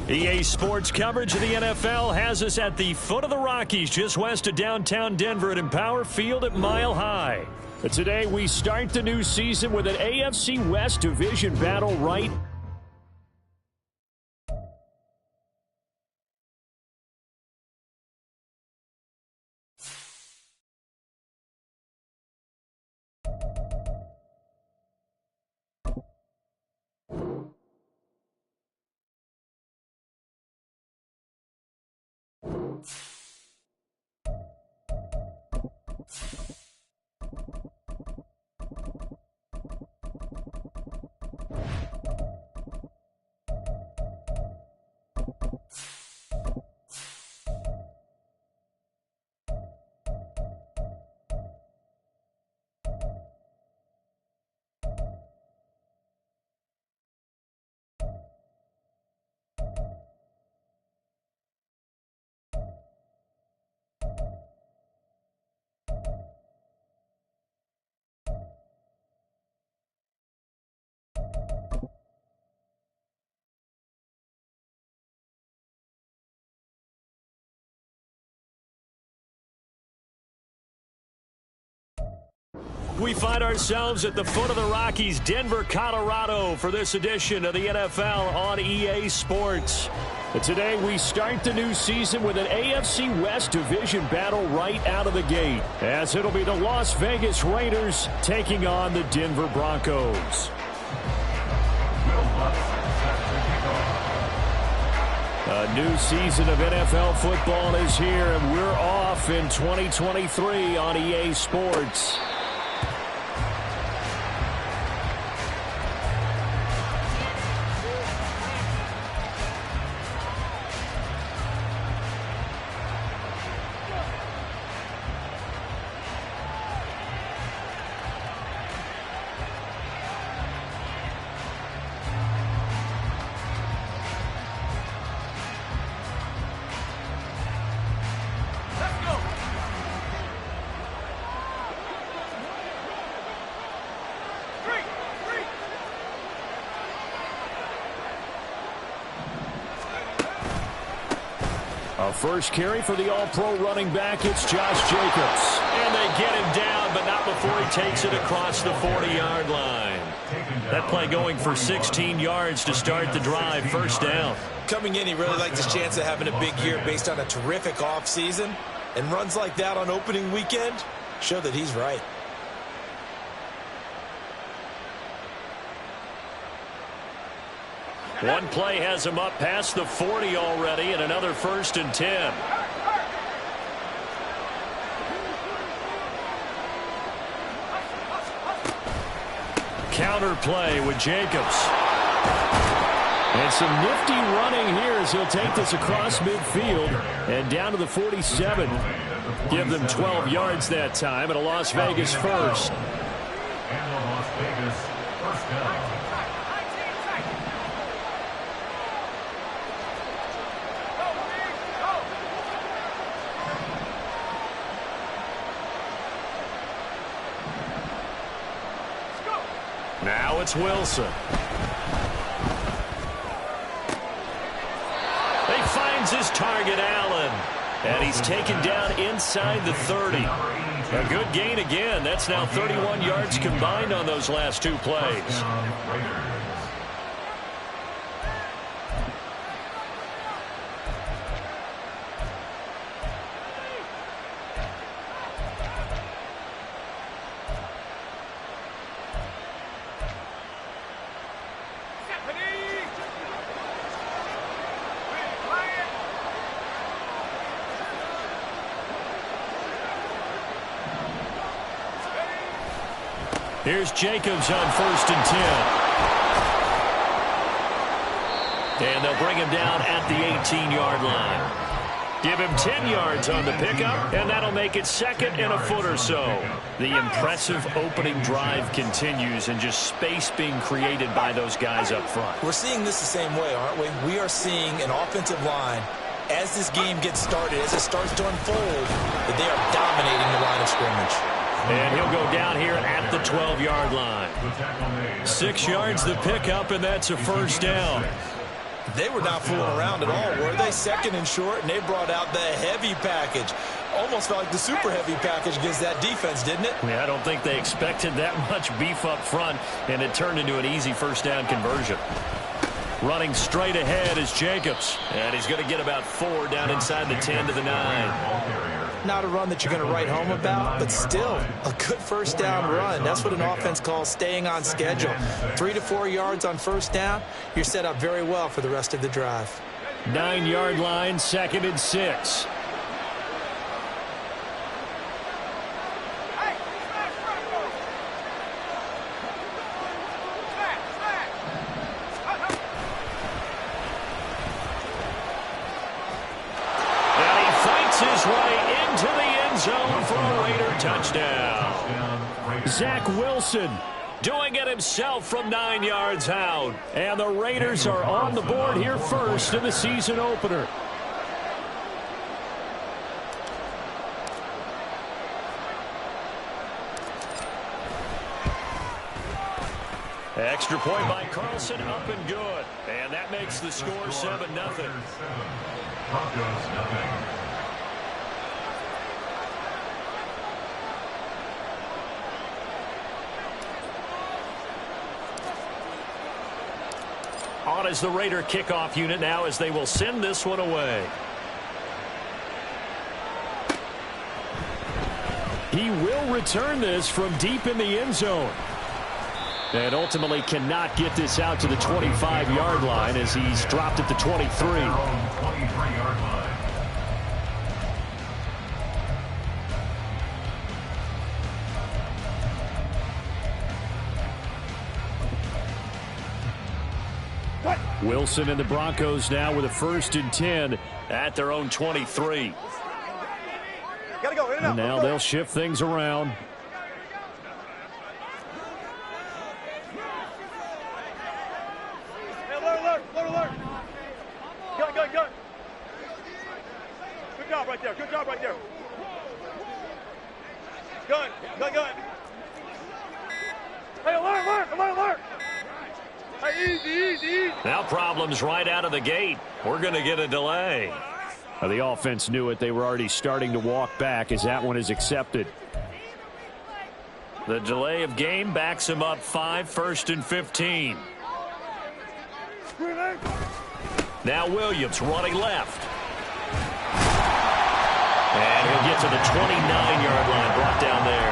EA Sports coverage of the NFL has us at the foot of the Rockies, just west of downtown Denver at Empower Field at Mile High. But today we start the new season with an AFC West division battle right We find ourselves at the foot of the Rockies, Denver, Colorado, for this edition of the NFL on EA Sports. But today we start the new season with an AFC West division battle right out of the gate, as it'll be the Las Vegas Raiders taking on the Denver Broncos. A new season of NFL football is here, and we're off in 2023 on EA Sports. A first carry for the all-pro running back, it's Josh Jacobs. And they get him down, but not before he takes it across the 40-yard line. That play going for 16 yards to start the drive, first down. Coming in, he really liked his chance of having a big year based on a terrific offseason. And runs like that on opening weekend show that he's right. One play has him up past the 40 already, and another 1st and 10. Counter play with Jacobs. And some nifty running here as he'll take this across midfield and down to the 47. Give them 12 yards that time, and a Las Vegas first. And a Las Vegas first down. Now it's Wilson. He finds his target, Allen. And he's taken down inside the 30. A good gain again. That's now 31 yards combined on those last two plays. Here's Jacobs on 1st and 10. And they'll bring him down at the 18-yard line. Give him 10 yards on the pickup, and that'll make it 2nd and a foot or so. The impressive opening drive continues, and just space being created by those guys up front. We're seeing this the same way, aren't we? We are seeing an offensive line, as this game gets started, as it starts to unfold, that they are dominating the line of scrimmage. And he'll go down here at the 12-yard line. 6 yards the pickup, and that's a first down. They were not fooling around at all, were they? Second and short, and they brought out the heavy package. Almost felt like the super heavy package against that defense, didn't it? Yeah, I don't think they expected that much beef up front, and it turned into an easy first down conversion. Running straight ahead is Jacobs, and he's going to get about 4 down inside the 10 to the 9. Not a run that you're going to write home about, but still a good first down run. That's what an offense calls staying on schedule. 3 to 4 yards on first down, you're set up very well for the rest of the drive. 9-yard line, 2nd and 6. His way into the end zone for a Raider touchdown. Zach Wilson doing it himself from 9 yards out. And the Raiders are on the board here first in the season opener. Extra point by Carlson, up and good. And that makes the score 7-0. Broncos, nothing. On is the Raider kickoff unit now as they will send this one away. He will return this from deep in the end zone. And ultimately cannot get this out to the 25-yard line as he's dropped at the 23. 23-yard line. Wilson and the Broncos now with a 1st and 10 at their own 23. Gotta go, in and out. And now they'll shift things around. Hey, alert. Gun. Good job right there. Gun. Hey, alert. Hey, easy. Now problems right out of the gate. We're going to get a delay. The offense knew it. They were already starting to walk back as that one is accepted. The delay of game backs him up 5, 1st and 15. Now Williams running left. And he'll get to the 29-yard line, brought down there.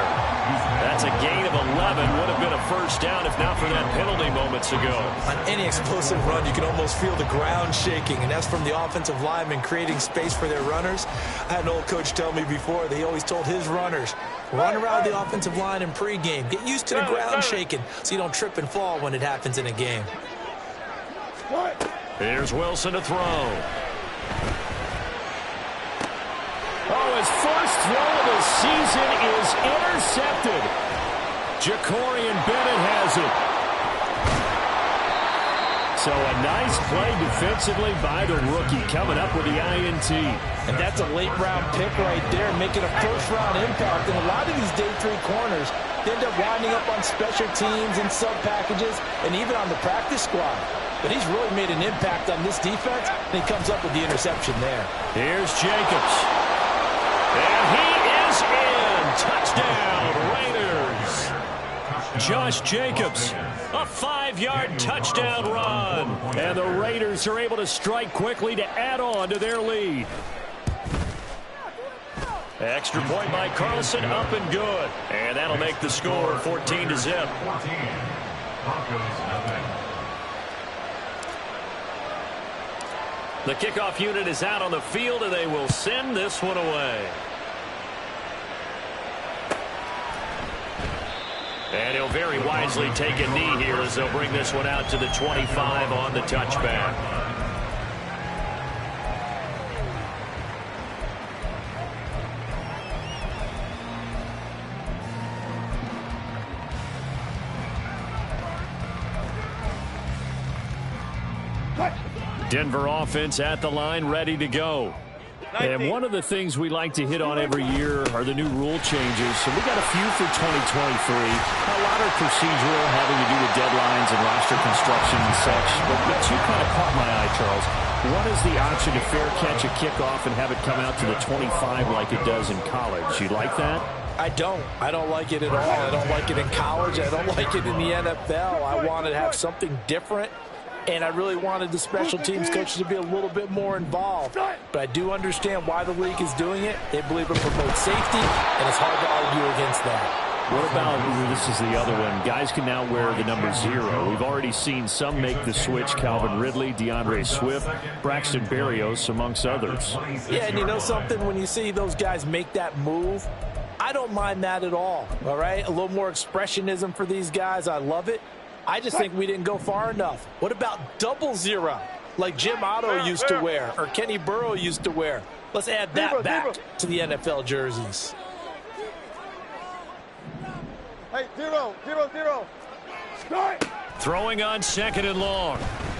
That's a gain of 11. Would have been a first down if not for that penalty moments ago. On any explosive run, you can almost feel the ground shaking, and that's from the offensive linemen creating space for their runners. I had an old coach tell me before, they always told his runners, run around the offensive line in pregame. Get used to the ground shaking so you don't trip and fall when it happens in a game. Here's Wilson to throw. Oh, his first throw of the season is intercepted. Jacorian Bennett has it. So a nice play defensively by the rookie coming up with the INT. And that's a late-round pick right there, making a first-round impact. And a lot of these day 3 corners end up winding up on special teams and sub-packages and even on the practice squad. But he's really made an impact on this defense, and he comes up with the interception there. Here's Jacobs. And he is in. Touchdown, Raiders. Josh Jacobs, a 5-yard touchdown run. And the Raiders are able to strike quickly to add on to their lead. Extra point by Carlson, up and good. And that'll make the score 14-0. 14. Broncos, nothing. The kickoff unit is out on the field, and they will send this one away. And he'll very wisely take a knee here as they'll bring this one out to the 25 on the touchback. Denver offense at the line, ready to go. And one of the things we like to hit on every year are the new rule changes. So we got a few for 2023. A lot are procedural, having to do with deadlines and roster construction and such. But two kind of caught my eye, Charles. One is the option to fair catch a kickoff and have it come out to the 25 like it does in college. You like that? I don't like it at all. I don't like it in college. I don't like it in the NFL. I wanted to have something different, and I really wanted the special teams coaches to be a little bit more involved. But I do understand why the league is doing it. They believe it promotes safety, and it's hard to argue against that. What about, this is the other one, guys can now wear the number 0. We've already seen some make the switch, Calvin Ridley, DeAndre Swift, Braxton Berrios, amongst others. Yeah, and you know something? When you see those guys make that move, I don't mind that at all right? A little more expressionism for these guys. I love it. I just think we didn't go far enough. What about 00, like Jim Otto used to wear or Kenny Burrow used to wear? Let's add that back to the NFL jerseys. Hey, 0, 0, 0. Start. Throwing on 2nd and long.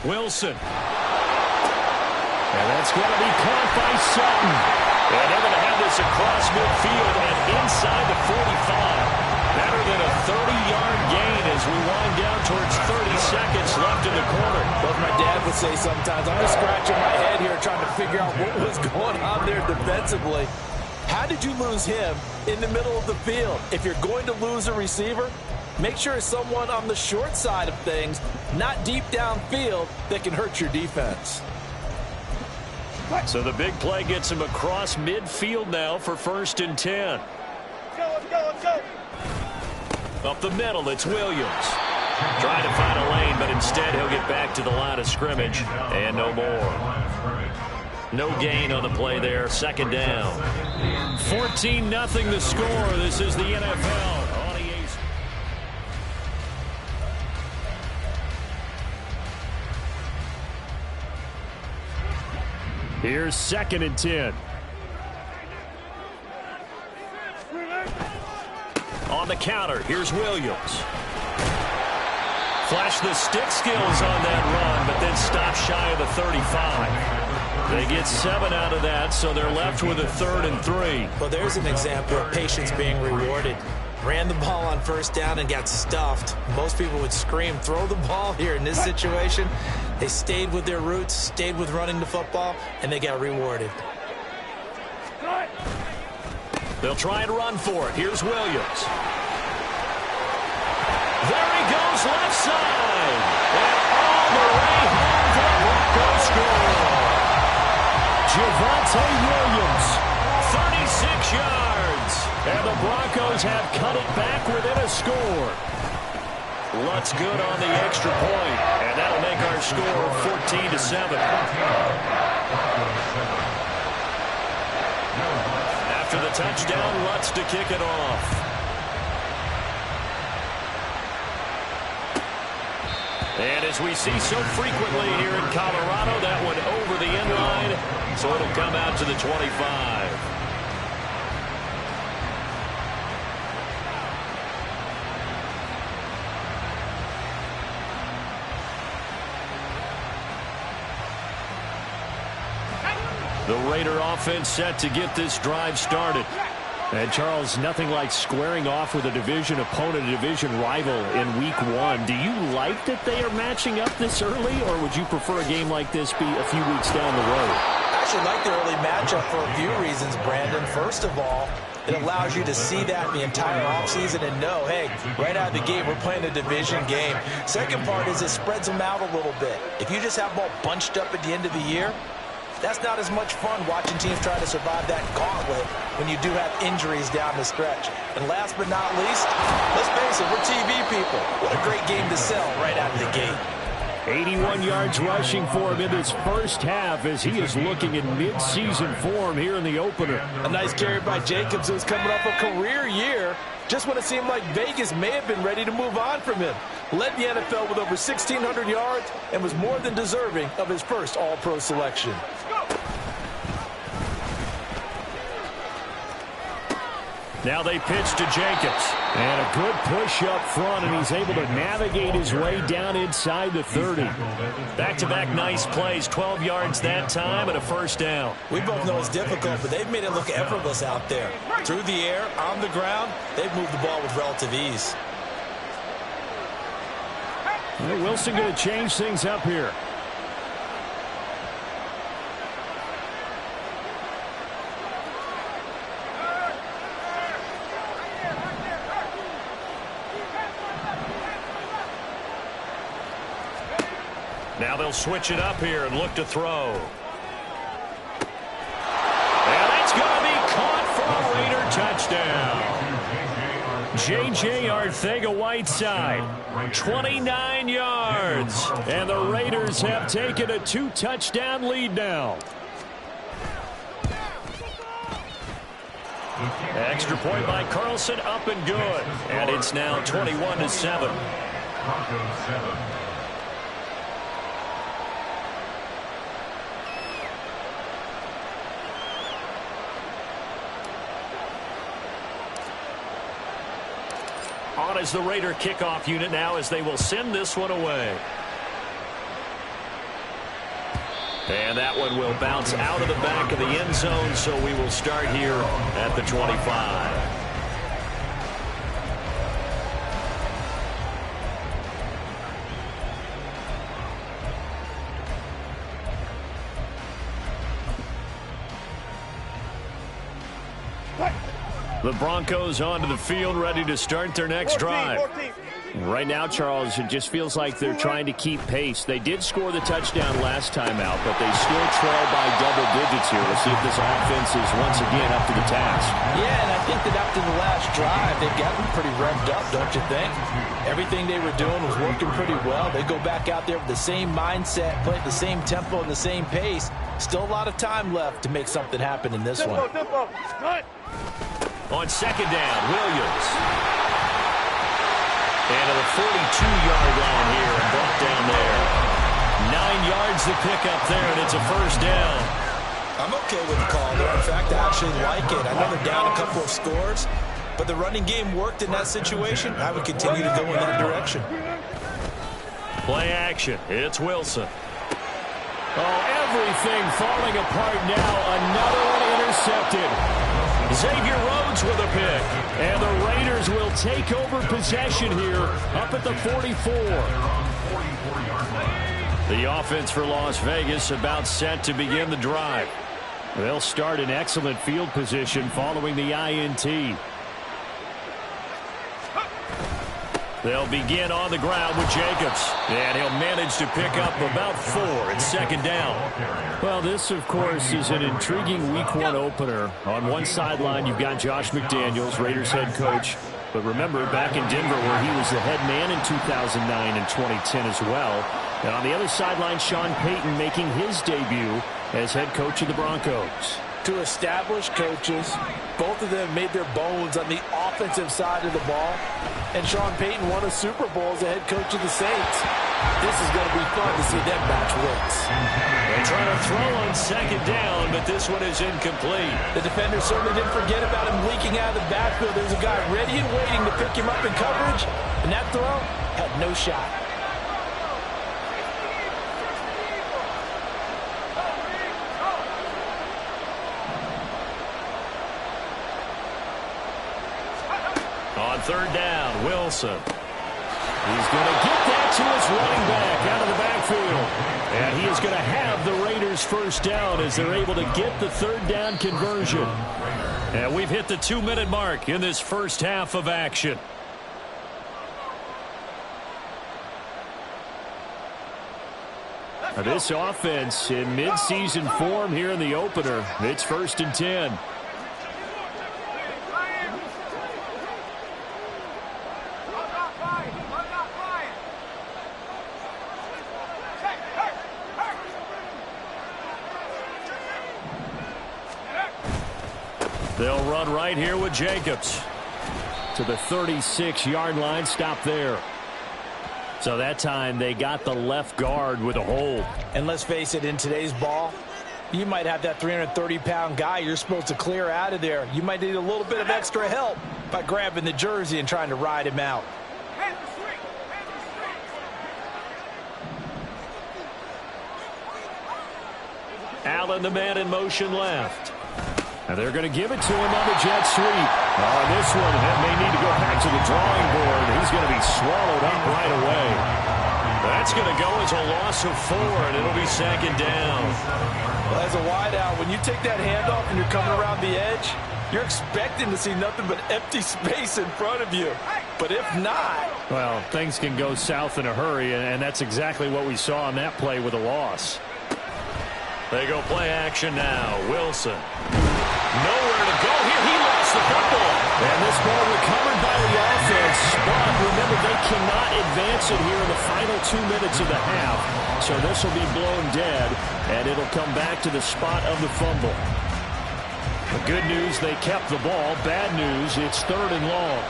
Wilson. And that's going to be caught by Sutton. And they're going to have this across midfield and inside the 45. Better than a 30-yard gain as we wind down towards 30 seconds left in the quarter. What my dad would say sometimes, I'm just scratching my head here trying to figure out what was going on there defensively. How did you lose him in the middle of the field? If you're going to lose a receiver, make sure it's someone on the short side of things, not deep downfield, that can hurt your defense. So the big play gets him across midfield now for 1st and 10. Let's go, let's go. Up the middle, it's Williams. Trying to find a lane, but instead he'll get back to the line of scrimmage. And no more. No gain on the play there. 2nd down. 14-0 the score. This is the NFL on EA. Here's 2nd and 10. On the counter, here's Williams. Flash the stick skills on that run, but then stop shy of the 35. They get 7 out of that, so they're left with a 3rd and 3. Well, there's an example of patience being rewarded. Ran the ball on 1st down and got stuffed. Most people would scream, throw the ball here. In this situation, they stayed with their roots, stayed with running the football, and they got rewarded. They'll try and run for it. Here's Williams. There he goes, left side. And all the way home for the Broncos score. Javonte Williams, 36 yards. And the Broncos have cut it back within a score. Lutz good on the extra point. And that'll make our score 14-7. After the touchdown, Lutz to kick it off. And as we see so frequently here in Colorado, that one over the end line, so it'll come out to the 25. The Raider offense set to get this drive started. And, Charles, nothing like squaring off with a division opponent, a division rival in Week 1. Do you like that they are matching up this early, or would you prefer a game like this be a few weeks down the road? I actually like the early matchup for a few reasons, Brandon. First of all, it allows you to see that the entire offseason and know, hey, right out of the gate, we're playing a division game. Second part is it spreads them out a little bit. If you just have them all bunched up at the end of the year, that's not as much fun watching teams try to survive that gauntlet when you do have injuries down the stretch. And last but not least, let's face it, we're TV people. What a great game to sell right out of the gate. 81 yards rushing for him in this first half as he is looking in mid-season form here in the opener. A nice carry by Jacobs, who's coming off a career year. Just when it seemed like Vegas may have been ready to move on from him. Led the NFL with over 1,600 yards and was more than deserving of his first All-Pro selection. Now they pitch to Jacobs. And a good push up front, and he's able to navigate his way down inside the 30. Back-to-back nice plays, 12 yards that time and a first down. We both know it's difficult, but they've made it look effortless out there. Through the air, on the ground, they've moved the ball with relative ease. Well, Wilson going to change things up here. Now they'll switch it up here and look to throw. And that's going to be caught for a Raider touchdown. J.J. Arcega-Whiteside, 29 yards. And the Raiders have taken a 2-touchdown lead now. Extra point by Carlson, up and good. And it's now 21-7. Broncos 7. On as the Raider kickoff unit now as they will send this one away. And that one will bounce out of the back of the end zone, so we will start here at the 25. The Broncos onto the field, ready to start their next drive. Right now, Charles, it just feels like they're trying to keep pace. They did score the touchdown last time out, but they still trail by double digits here. We'll see if this offense is once again up to the task. Yeah, and I think that after the last drive, they've gotten pretty revved up, don't you think? Everything they were doing was working pretty well. They go back out there with the same mindset, play at the same tempo and the same pace. Still a lot of time left to make something happen in this one. On second down, Williams. And to the 42-yard line here and brought down there. 9 yards to pick up there, and it's a first down. I'm okay with the call there. In fact, I actually like it. I know they're down a couple of scores, but the running game worked in that situation. I would continue to go in that direction. Play action. It's Wilson. Oh, everything falling apart now. Another one intercepted. Xavier Rhodes with a pick. And the Raiders will take over possession here up at the 44. The offense for Las Vegas about set to begin the drive. They'll start in excellent field position following the INT. They'll begin on the ground with Jacobs. And he'll manage to pick up about 4 at second down. Well, this, of course, is an intriguing Week 1 opener. On one sideline, you've got Josh McDaniels, Raiders head coach. But remember, back in Denver, where he was the head man in 2009 and 2010 as well. And on the other sideline, Sean Payton making his debut as head coach of the Broncos. Two established coaches. Both of them made their bones on the offensive side of the ball. And Sean Payton won a Super Bowl as the head coach of the Saints. This is going to be fun to see them match wits. They try to throw on second down, but this one is incomplete. The defender certainly didn't forget about him leaking out of the backfield. There's a guy ready and waiting to pick him up in coverage. And that throw had no shot. On third down, Wilson. He's going to get that to his running back out of the backfield. And he is going to have the Raiders first down as they're able to get the third down conversion. And we've hit the 2-minute mark in this first half of action. This offense in mid-season form here in the opener. It's 1st and 10. They'll run right here with Jacobs to the 36-yard line. Stop there. So that time they got the left guard with a hold. And let's face it, in today's ball, You might have that 330-pound guy you're supposed to clear out of there. You might need a little bit of extra help by grabbing the jersey and trying to ride him out. Allen, the man in motion left. And they're going to give it to him on the jet sweep. On this one, that may need to go back to the drawing board. He's going to be swallowed up right away. That's going to go as a loss of 4, and it'll be second down. Well, as a wideout, when you take that handoff and you're coming around the edge, you're expecting to see nothing but empty space in front of you. But if not... Well, things can go south in a hurry, and that's exactly what we saw on that play with a loss. They go play action now. Wilson. Nowhere to go here. He lost the football. And this ball recovered by the offense. But remember, they cannot advance it here in the final 2 minutes of the half. So this will be blown dead, and it'll come back to the spot of the fumble. The good news, they kept the ball. Bad news, it's 3rd and long.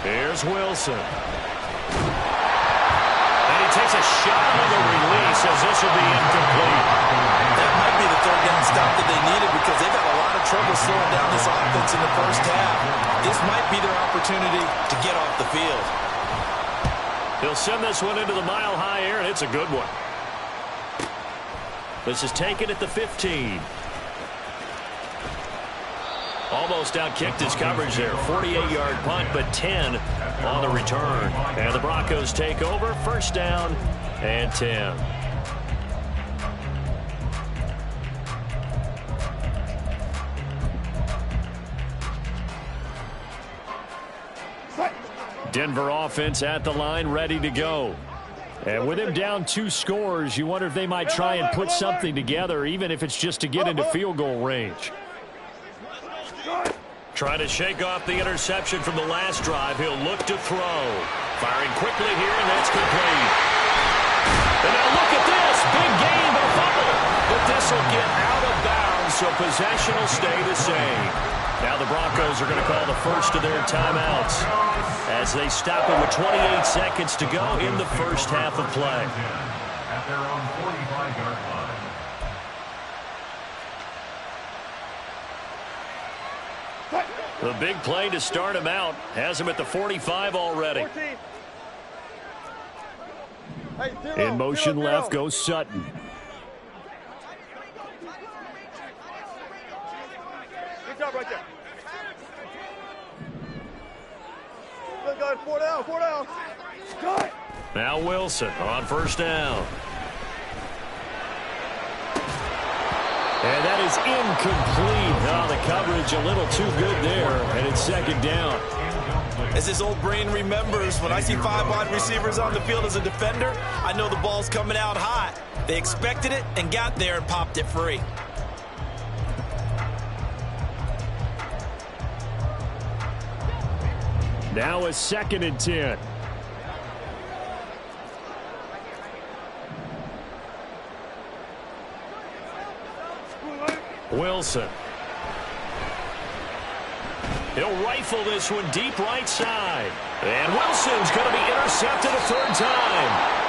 Here's Wilson. And he takes a shot on the release as this will be incomplete. That might be the 3rd down stop that they needed because they've had a lot of trouble slowing down this offense in the first half. This might be their opportunity to get off the field. He'll send this one into the mile-high air, and it's a good one. This is taken at the 15. Almost outkicked his coverage there. 48-yard punt, but 10 on the return. And the Broncos take over. 1st down and 10. Denver offense at the line, ready to go. And with him down 2 scores, you wonder if they might try and put something together, even if it's just to get into field goal range. Trying to shake off the interception from the last drive. He'll look to throw. Firing quickly here, and that's complete. And now look at this. Big gain, but a fumble. But this will get out of bounds, so possession will stay the same. Now the Broncos are going to call the first of their timeouts as they stop it with 28 seconds to go in the first half of play. At their own 45-yard line. The big play to start him out has him at the 45 already. In motion left goes Sutton. Good job right there. Good guys, 4 down, 4 down. Good. Now Wilson on 1st down. And that is incomplete. Oh, the coverage a little too good there, and it's 2nd down. As his old brain remembers, when I see 5 wide receivers on the field as a defender, I know the ball's coming out hot. They expected it and got there and popped it free. Now a 2nd and 10. Wilson. He'll rifle this one deep right side. And Wilson's going to be intercepted a 3rd time.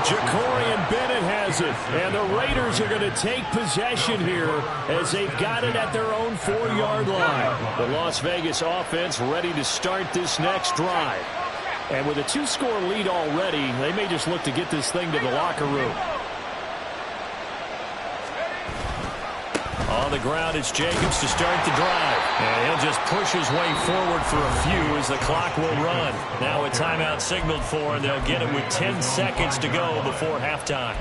Jacorian Bennett has it. And the Raiders are going to take possession here as they've got it at their own 4-yard line. The Las Vegas offense ready to start this next drive. And with a 2-score lead already, they may just look to get this thing to the locker room. On the ground, it's Jacobs to start the drive. And he'll just push his way forward for a few as the clock will run. Now a timeout signaled for, and they'll get it with 10 seconds to go before halftime.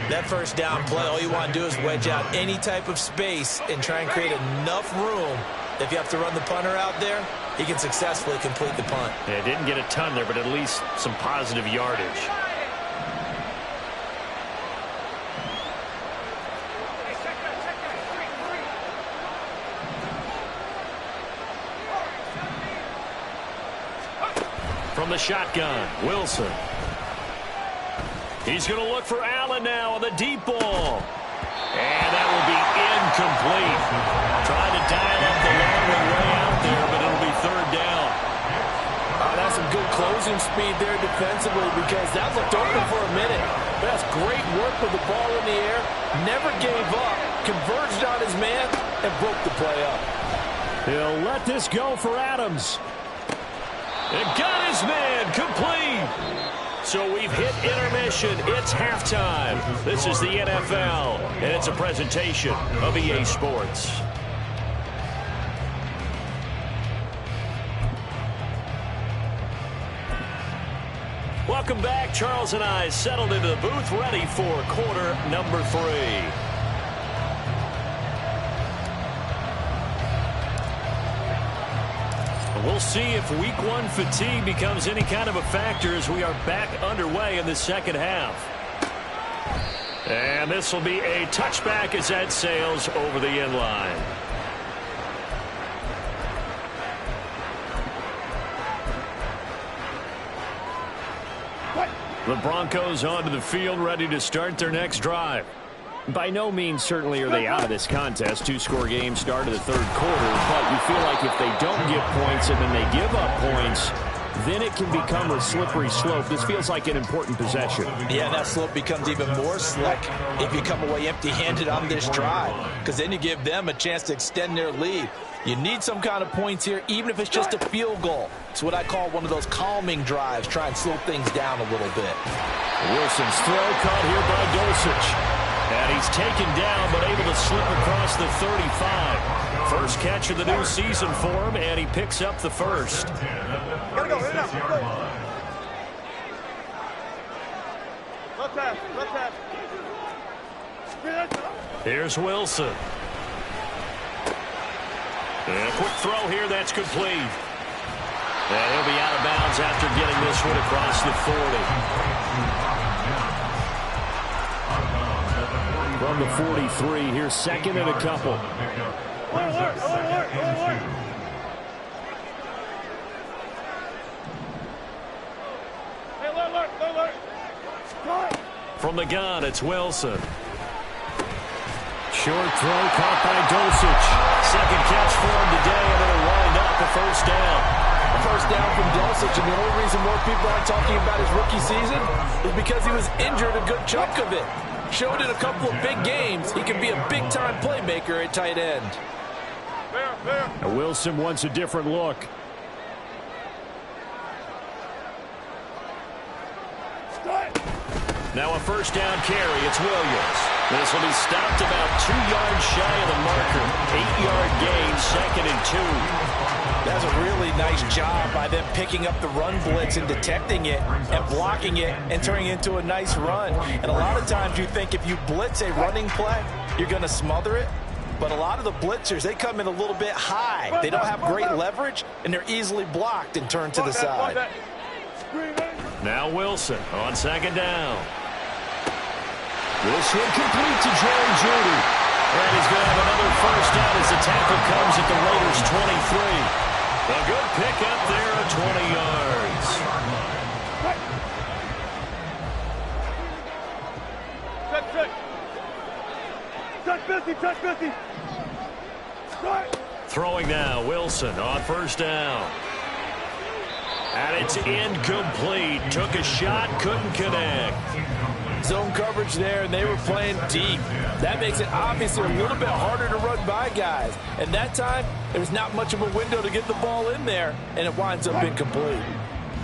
That 1st down play, all you want to do is wedge out any type of space and try and create enough room. If you have to run the punter out there, he can successfully complete the punt. Yeah, didn't get a ton there, but at least some positive yardage. From the shotgun, Wilson. He's going to look for Allen now on the deep ball. And that will be incomplete. Trying to dial up the long way out there, but it'll be 3rd down. speed there defensively because that looked open for a minute. But that's great work with the ball in the air. Never gave up, converged on his man, and broke the play up. He'll let this go for Adams. And got his man complete. So we've hit intermission. It's halftime. This is the NFL, and it's a presentation of EA Sports. Welcome back. Charles and I settled into the booth, ready for quarter number 3. We'll see if week 1 fatigue becomes any kind of a factor as we are back underway in the second half. And this will be a touchback as that sails over the end line. The Broncos onto the field, ready to start their next drive. By no means certainly are they out of this contest. 2-score game start of the third quarter, but you feel like if they don't get points and then they give up points, then it can become a slippery slope. This feels like an important possession. Yeah, that slope becomes even more slick if you come away empty-handed on this drive, because then you give them a chance to extend their lead. You need some kind of points here, even if it's just a field goal. It's what I call one of those calming drives. Try and slow things down a little bit. Wilson's throw caught here by Dulcich. And he's taken down, but able to slip across the 35. First catch of the new season for him, and he picks up the first. Gotta go, hit it up, go. Left half, left half. Here's Wilson. And a quick throw here, that's complete. And he'll be out of bounds after getting this one across the 40. From the 43, here's second and a couple. From the gun, it's Wilson. Short throw caught by Dulcich. Second catch for him today, and it'll wind up a first down. A first down from Dulcich, and the only reason more people aren't talking about his rookie season is because he was injured a good chunk of it. Showed in a couple of big games he can be a big-time playmaker at tight end. Now Wilson wants a different look. Now a first down carry. It's Williams. This will be stopped about 2 yards shy of the marker. 8-yard gain, 2nd and 2. That's a really nice job by them picking up the run blitz and detecting it and blocking it and turning it into a nice run. And a lot of times you think if you blitz a running play, you're going to smother it. But a lot of the blitzers, they come in a little bit high. They don't have great leverage, and they're easily blocked and turned to the side. Now Wilson on second down. This one complete to Jerry Jeudy. And he's going to have another first down as the tackle comes at the Raiders' 23. A good pickup there of 20 yards. Touch 50. Throwing now, Wilson on first down. And it's incomplete. Took a shot, couldn't connect. Zone coverage there, and they were playing deep. That makes it obviously a little bit harder to run by guys. And that time, there's not much of a window to get the ball in there, and it winds up incomplete.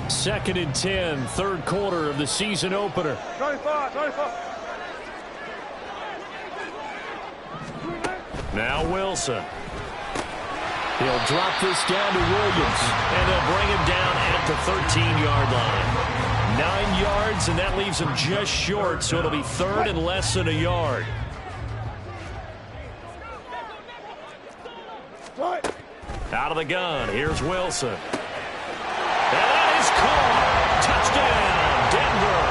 2nd and 10, third quarter of the season opener. 25. Now Wilson. He'll drop this down to Williams, and they'll bring him down at the 13-yard line. 9 yards, and that leaves him just short, so it'll be third and less than a yard. Out of the gun, here's Wilson. And that is caught. Touchdown, Denver.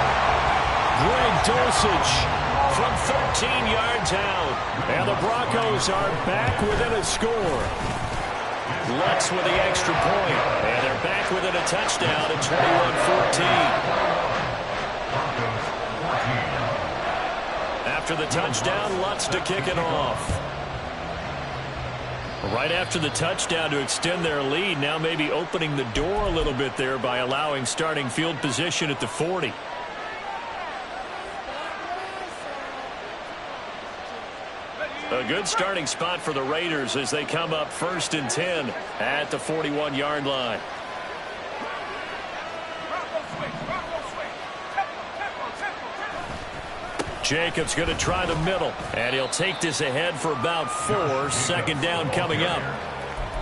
Greg Dulcich from 13 yards out. And the Broncos are back within a score. Lutz with the extra point. And they're back within a touchdown at 21-14. After the touchdown, Lutz to kick it off. Right after the touchdown to extend their lead, now maybe opening the door a little bit there by allowing starting field position at the 40. A good starting spot for the Raiders as they come up 1st and 10 at the 41-yard line. Jacobs going to try the middle, and he'll take this ahead for about 4. 2nd down coming up.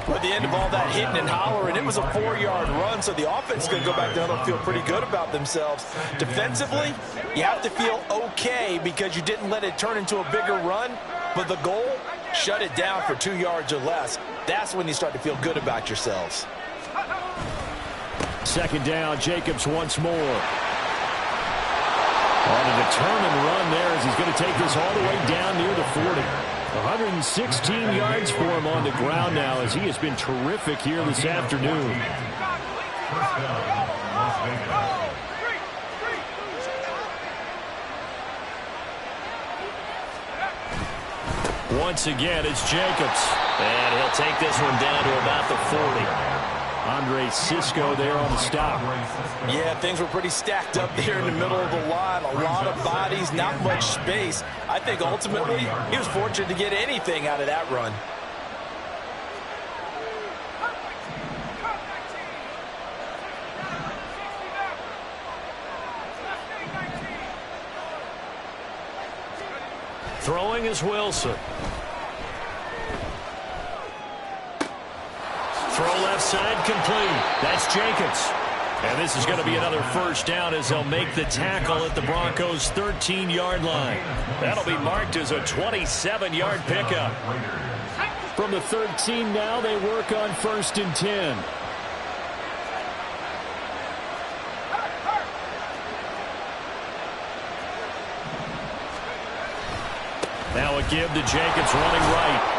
At the end of all that hitting and hollering, it was a 4-yard run, so the offense is going to go back down and feel pretty good about themselves. Defensively, you have to feel okay because you didn't let it turn into a bigger run, but the goal, shut it down for 2 yards or less. That's when you start to feel good about yourselves. 2nd down, Jacobs once more. On a determined run there as he's going to take this all the way down near the 40. 116 yards for him on the ground now as he has been terrific here this afternoon. First down, Las Vegas. Once again, it's Jacobs. And he'll take this one down to about the 40. Andre Cisco there on the stop. Yeah, things were pretty stacked up there in the middle of the line. A lot of bodies, not much space. I think ultimately he was fortunate to get anything out of that run. Throwing is Wilson. Throw left side complete. That's Jacobs. And this is going to be another 1st down as they'll make the tackle at the Broncos' 13-yard line. That'll be marked as a 27-yard pickup. From the 13 now, they work on 1st and 10. Now a give to Jacobs running right.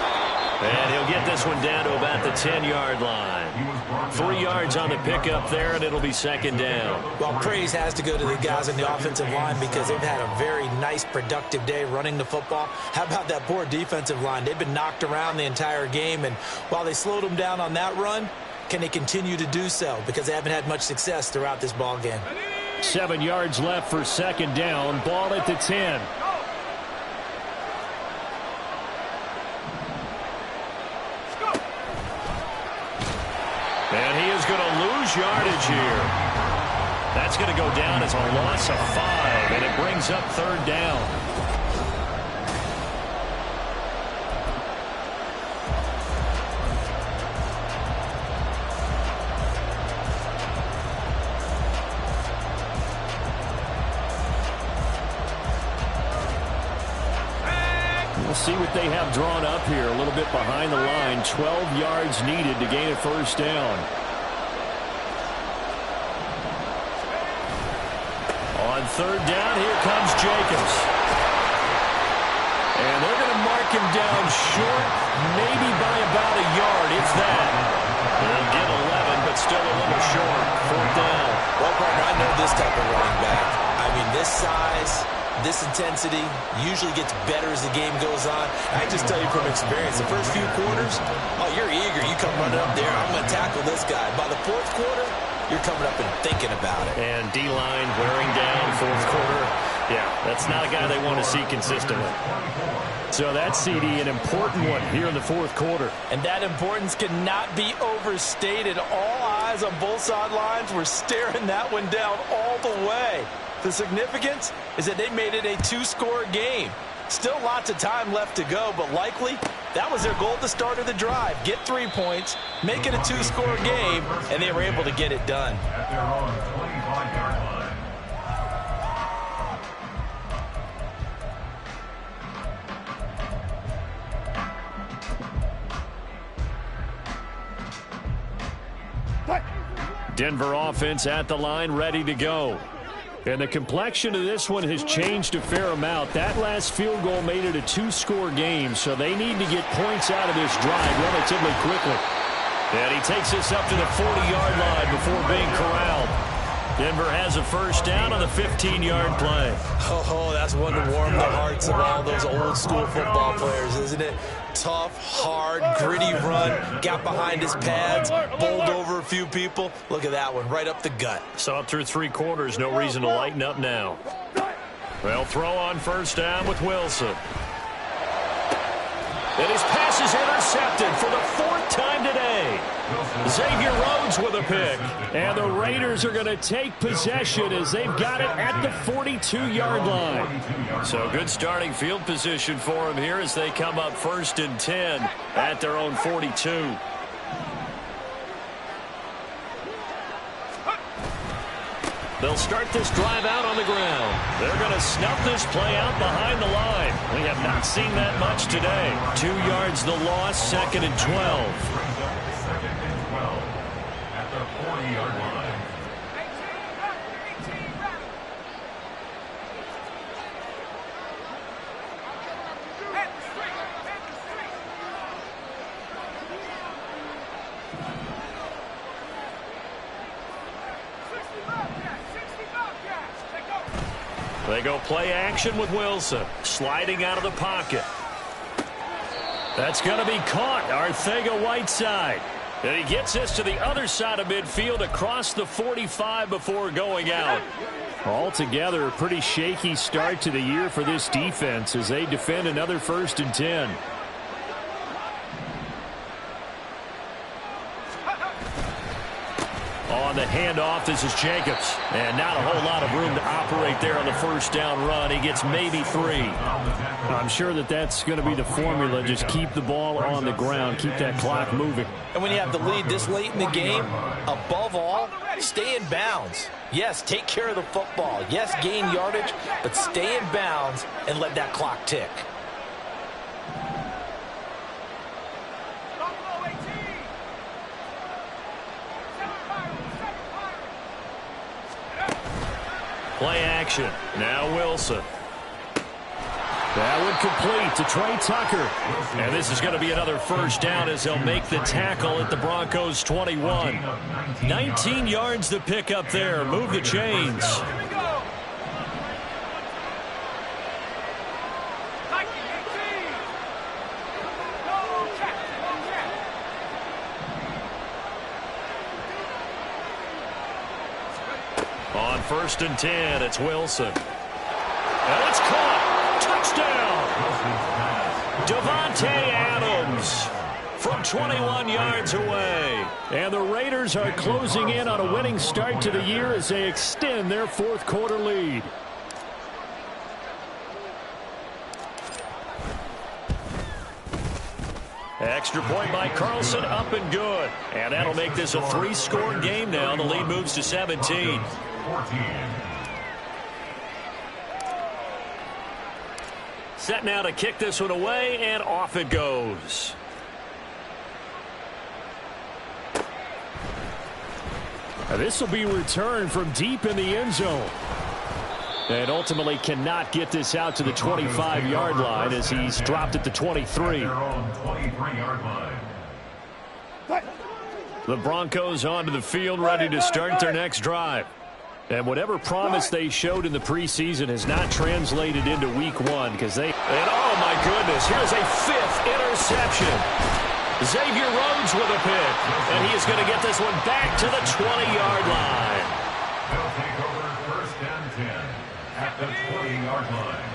And he'll get this one down to about the 10-yard line. 3 yards on the pickup there, and it'll be 2nd down. Well, praise has to go to the guys on the offensive line because they've had a very nice, productive day running the football. How about that poor defensive line? They've been knocked around the entire game, and while they slowed them down on that run, can they continue to do so? Because they haven't had much success throughout this ball game. 7 yards left for 2nd down. Ball at the 10. And he is going to lose yardage here. That's going to go down as a loss of 5, and it brings up 3rd down. We'll see what they have drawn up here. A little bit behind the line. 12 yards needed to gain a 1st down. On 3rd down, here comes Jacobs. And they're going to mark him down short, maybe by about a yard, if that. They'll get 11, but still a little short. 4th down. Well, partner, I know this type of running back. I mean, this size, this intensity usually gets better as the game goes on. I can just tell you from experience, the first few quarters, oh, you're eager. You come running up there, I'm going to tackle this guy. By the 4th quarter, you're coming up and thinking about it. And D-line wearing down 4th quarter. Yeah, that's not a guy they want to see consistently. So that's CD, an important one here in the 4th quarter. And that importance cannot be overstated. All eyes on both sidelines were staring that one down all the way. The significance is that they made it a 2-score game. Still lots of time left to go, but likely that was their goal at the start of the drive. Get 3 points, make it a 2-score game, and they were able to get it done. At their own 25-yard line. Denver offense at the line, ready to go. And the complexion of this one has changed a fair amount. That last field goal made it a 2-score game, so they need to get points out of this drive relatively quickly. And he takes this up to the 40-yard line before being corralled. Denver has a first down on the 15-yard play. Oh, that's one to warm the hearts of all those old-school football players, isn't it? Tough, hard, gritty run, got behind his pads, bowled over a few people. Look at that one, right up the gut. So up through 3 quarters, no reason to lighten up now. They'll throw on first down with Wilson. And his pass is intercepted for the 4th time today. Xavier Rhodes with a pick. And the Raiders are going to take possession as they've got it at the 42-yard line. So good starting field position for them here as they come up 1st and 10 at their own 42. They'll start this drive out on the ground. They're going to snuff this play out behind the line. We have not seen that much today. 2 yards the loss, 2nd and 12. Second and 12 at the 40-yard line. They go play action with Wilson, sliding out of the pocket. That's going to be caught, Arcega-Whiteside. And he gets this to the other side of midfield across the 45 before going out. Altogether, a pretty shaky start to the year for this defense as they defend another 1st and 10. On the handoff, this is Jacobs. And not a whole lot of room to operate there on the first down run. He gets maybe 3. I'm sure that that's going to be the formula. Just keep the ball on the ground. Keep that clock moving. And when you have the lead this late in the game, above all, stay in bounds. Yes, take care of the football. Yes, gain yardage, but stay in bounds and let that clock tick. Play action. Now Wilson. That one complete to Trey Tucker. And this is going to be another first down as they'll make the tackle at the Broncos 21. 19 yards to pick up there. Move the chains. On 1st and 10, it's Wilson. And it's caught. Touchdown. Davante Adams from 21 yards away. And the Raiders are closing in on a winning start to the year as they extend their 4th quarter lead. Extra point by Carlson, up and good. And that'll make this a 3-score game now. The lead moves to 17. 14. Set now to kick this one away, and off it goes. Now this will be returned from deep in the end zone. And ultimately cannot get this out to the 25-yard line as he's dropped at the 23. The Broncos onto the field, ready to start their next drive. And whatever promise they showed in the preseason has not translated into week 1 because they... And oh my goodness, here's a 5th interception. Xavier Rhodes with a pick. And he is going to get this one back to the 20-yard line. They'll take over 1st and 10 at the 20-yard line.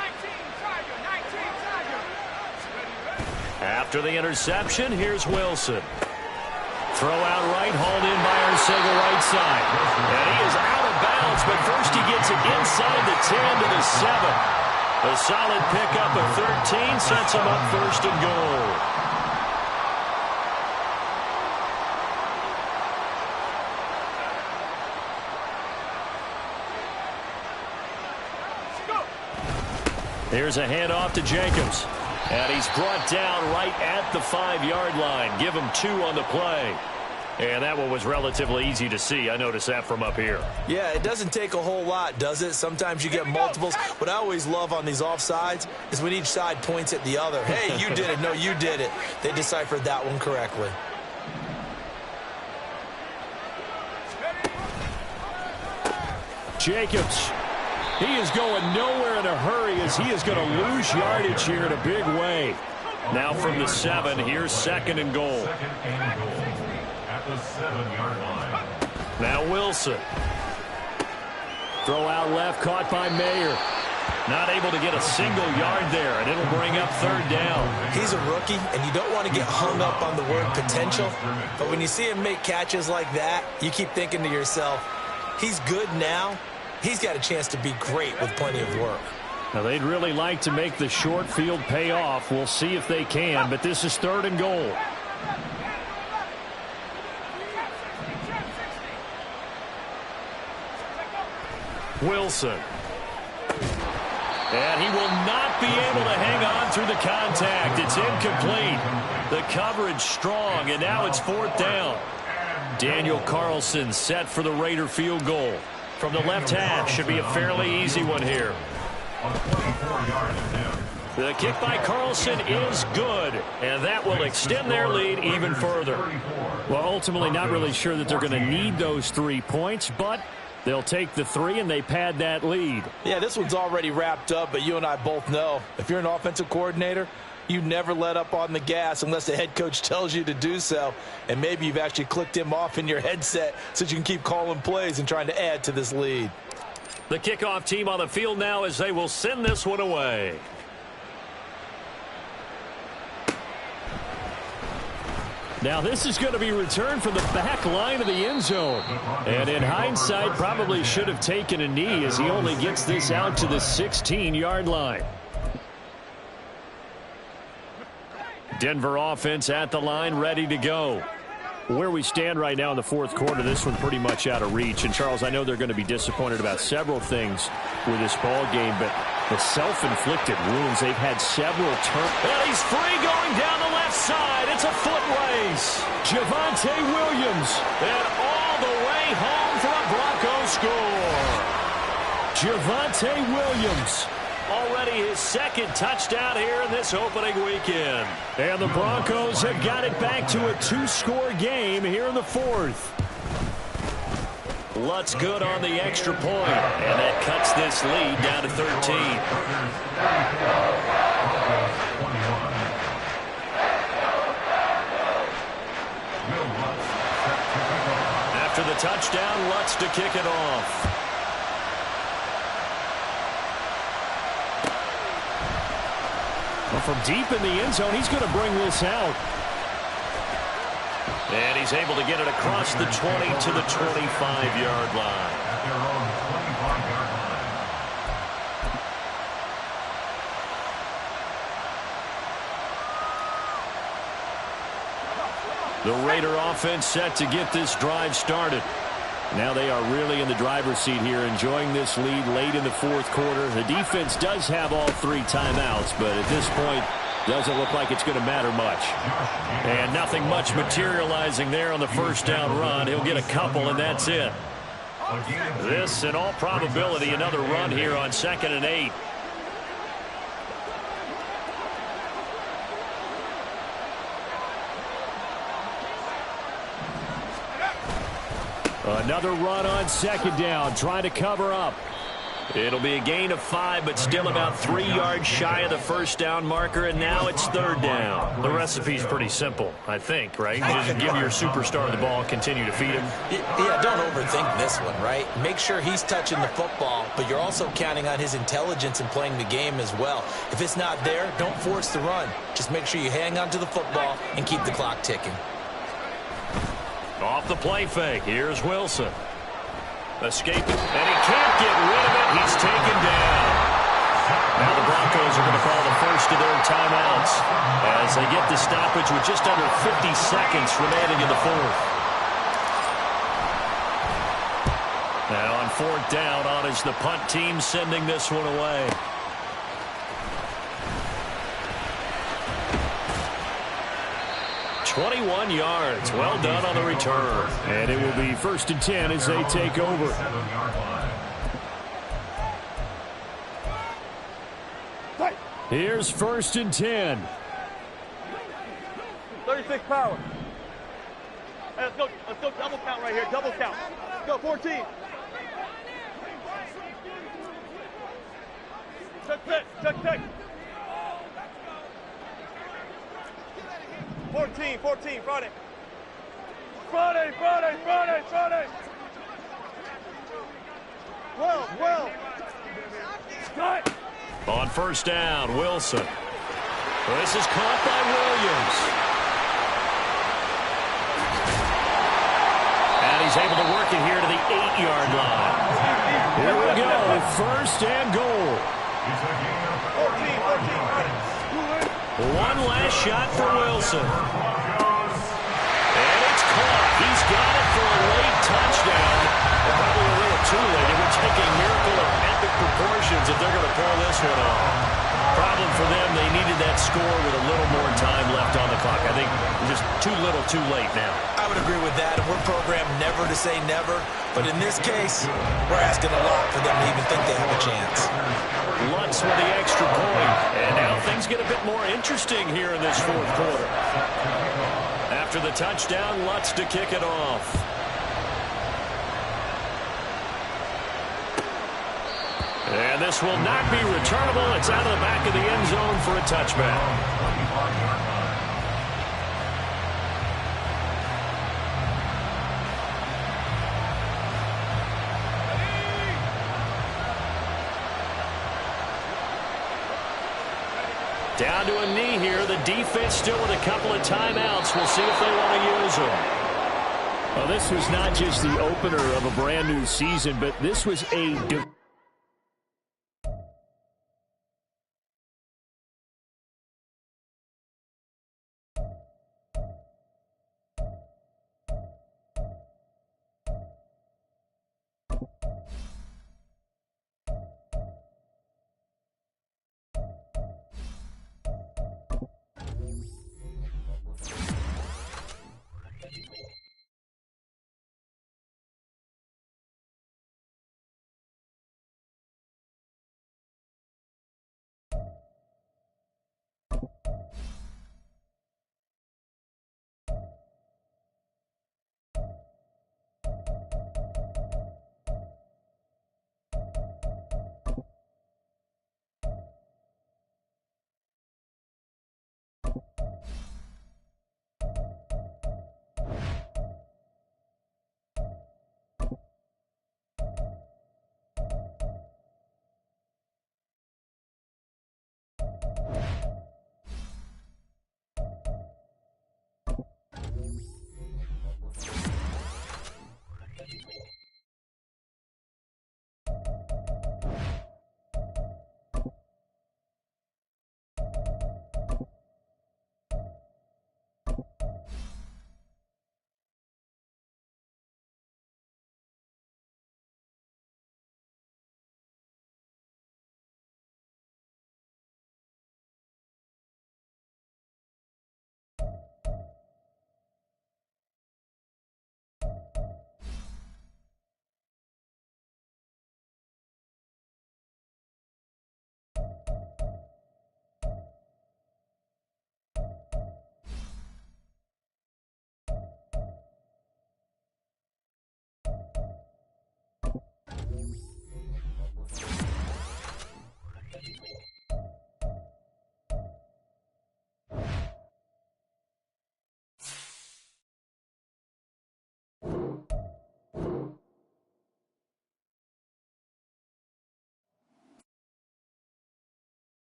19 Tiger. After the interception, here's Wilson. Throw out right, hauled in by Arcega-Whiteside. And he is out of bounds, but first he gets it inside the 10 to the 7. A solid pickup of 13 sets him up 1st and goal. Here's a handoff to Jacobs. And he's brought down right at the 5-yard line. Give him 2 on the play. And that one was relatively easy to see. I noticed that from up here. Yeah, it doesn't take a whole lot, does it? Sometimes you get multiples. What I always love on these offsides is when each side points at the other. Hey, you did it. No, you did it. They deciphered that one correctly. Jacobs. He is going nowhere in a hurry as he is going to lose yardage here in a big way. Now from the 7, here's 2nd and goal. Second and goal at the 7-yard line. Now Wilson. Throw out left, caught by Mayer. Not able to get a single yard there, and it'll bring up 3rd down. He's a rookie, and you don't want to get hung up on the word potential. But when you see him make catches like that, you keep thinking to yourself, he's good now. He's got a chance to be great with plenty of work. Now, they'd really like to make the short field pay off. We'll see if they can, but this is 3rd and goal. Wilson. And he will not be able to hang on through the contact. It's incomplete. The coverage strong, and now it's 4th down. Daniel Carlson set for the Raider field goal. From the left hash, should be a fairly easy one here. The kick by Carlson is good, and that will extend their lead even further. Well, ultimately not really sure that they're going to need those 3 points, but they'll take the 3 and they pad that lead. Yeah, this one's already wrapped up, but you and I both know if you're an offensive coordinator, you never let up on the gas unless the head coach tells you to do so. And maybe you've actually clicked him off in your headset so you can keep calling plays and trying to add to this lead. The kickoff team on the field now as they will send this one away. Now this is going to be returned from the back line of the end zone. And in hindsight, probably should have taken a knee as he only gets this out to the 16-yard line. Denver offense at the line, ready to go. Where we stand right now in the 4th quarter, this one pretty much out of reach. And, Charles, I know they're going to be disappointed about several things with this ball game, but the self-inflicted wounds, they've had several turns. And he's free going down the left side. It's a foot race. Javonte Williams. And all the way home for a Broncos score. Javonte Williams. Already his 2nd touchdown here in this opening weekend. And the Broncos have got it back to a 2-score game here in the 4th. Lutz good on the extra point, and that cuts this lead down to 13. After the touchdown, Lutz to kick it off. From deep in the end zone, he's going to bring this out. And he's able to get it across the 20 to the 25-yard line. The Raider offense set to get this drive started. Now they are really in the driver's seat here, enjoying this lead late in the 4th quarter. The defense does have all 3 timeouts, but at this point, doesn't look like it's going to matter much. And nothing much materializing there on the 1st down run. He'll get a couple, and that's it. This, in all probability, another run here on 2nd and 8. Another run on 2nd down, trying to cover up. It'll be a gain of 5, but still about 3 yards shy of the 1st down marker, and now it's 3rd down. The recipe's pretty simple, I think, right? You just give your superstar the ball, continue to feed him. Yeah, don't overthink this one, right? Make sure he's touching the football, but you're also counting on his intelligence in playing the game as well. If it's not there, don't force the run. Just make sure you hang on to the football and keep the clock ticking. Off the play fake, here's Wilson. Escaping, and he can't get rid of it. He's taken down. Now the Broncos are going to call the first of their timeouts as they get the stoppage with just under 50 seconds remaining in the 4th. Now on 4th down, on is the punt team sending this one away. .21 yards. Well done on the return. And it will be 1st and 10 as they take over. Here's 1st and 10. 36 power. Hey, let's go double count right here. Double count. Let's go 14. Check. 14, Friday. Friday. Well. On first down, Wilson. This is caught by Williams. And he's able to work it here to the 8-yard line. Here we go, first and goal. 14. One last shot for Wilson. And it's caught. He's got it for a late touchdown. Probably a little too late. It would take a miracle of epic proportions if they're going to pull this one off. Problem for them, they needed that score with a little more time left on the clock. I think just too little, too late now. I would agree with that. We're programmed never to say never. But in this case, we're asking a lot for them to even think they have a chance. Lutz with the extra point. And now things get a bit more interesting here in this fourth quarter. After the touchdown, Lutz to kick it off. And this will not be returnable. It's out of the back of the end zone for a touchback. Down to a knee here. The defense still with a couple of timeouts. We'll see if they want to use them. Well, this was not just the opener of a brand new season, but this was a